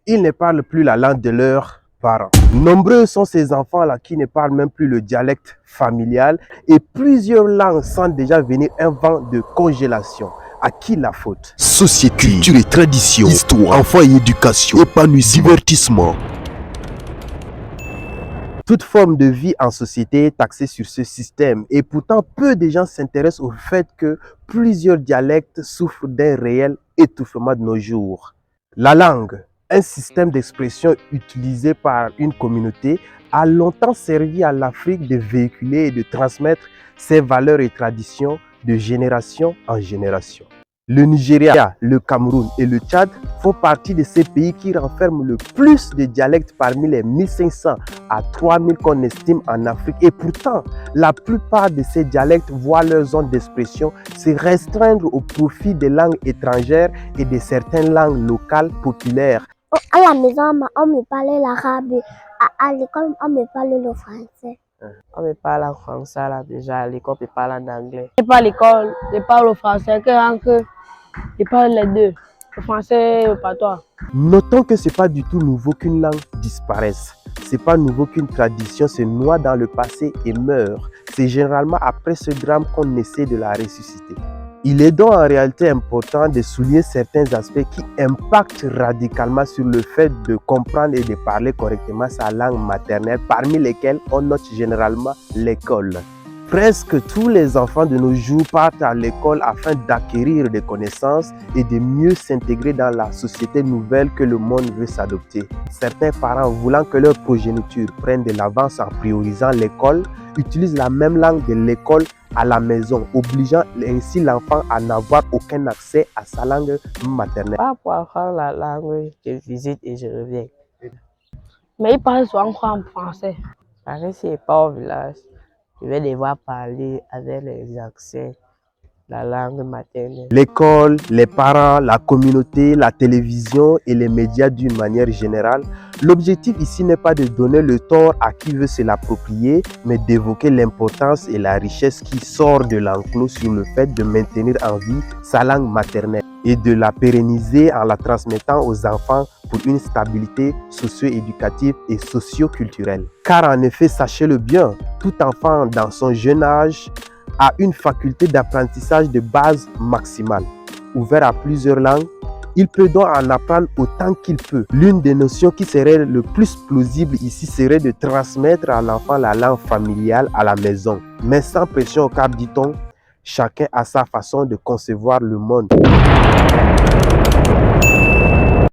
Ils ne parlent plus la langue de leurs parents. Nombreux sont ces enfants-là qui ne parlent même plus le dialecte familial et plusieurs langues sentent déjà venir un vent de congélation. À qui la faute? Société, culture et tradition, histoire, enfants et éducation, épanouissement, divertissement. Toute forme de vie en société est taxée sur ce système et pourtant peu de gens s'intéressent au fait que plusieurs dialectes souffrent d'un réel étouffement de nos jours. La langue, un système d'expression utilisé par une communauté, a longtemps servi à l'Afrique de véhiculer et de transmettre ses valeurs et traditions de génération en génération. Le Nigeria, le Cameroun et le Tchad font partie de ces pays qui renferment le plus de dialectes parmi les 1500 à 3000 qu'on estime en Afrique. Et pourtant, la plupart de ces dialectes voient leur zone d'expression se restreindre au profit des langues étrangères et de certaines langues locales populaires. À la maison, on me parlait l'arabe. À l'école, on me parlait le français. On me parle en français là déjà, à l'école, on me parle en anglais. Je parle à l'école, je parle au français, je parle les deux, le français et le patois. Notons que ce n'est pas du tout nouveau qu'une langue disparaisse. Ce n'est pas nouveau qu'une tradition se noie dans le passé et meurt. C'est généralement après ce drame qu'on essaie de la ressusciter. Il est donc en réalité important de souligner certains aspects qui impactent radicalement sur le fait de comprendre et de parler correctement sa langue maternelle, parmi lesquels on note généralement l'école. Presque tous les enfants de nos jours partent à l'école afin d'acquérir des connaissances et de mieux s'intégrer dans la société nouvelle que le monde veut s'adopter. Certains parents, voulant que leur progéniture prenne de l'avance en priorisant l'école, utilisent la même langue de l'école à la maison, obligeant ainsi l'enfant à n'avoir aucun accès à sa langue maternelle. Pas pour apprendre la langue, je visite et je reviens. Mais ils parlent souvent en français. Parce que si je pars au village, je vais devoir parler avec les accents, la langue maternelle. L'école, les parents, la communauté, la télévision et les médias d'une manière générale. L'objectif ici n'est pas de donner le tort à qui veut se l'approprier, mais d'évoquer l'importance et la richesse qui sort de l'enclos sur le fait de maintenir en vie sa langue maternelle et de la pérenniser en la transmettant aux enfants pour une stabilité socio-éducative et socio-culturelle. Car en effet, sachez-le bien, tout enfant dans son jeune âge a une faculté d'apprentissage de base maximale. Ouvert à plusieurs langues, il peut donc en apprendre autant qu'il peut. L'une des notions qui serait le plus plausible ici serait de transmettre à l'enfant la langue familiale à la maison. Mais sans pression car, dit-on, chacun a sa façon de concevoir le monde.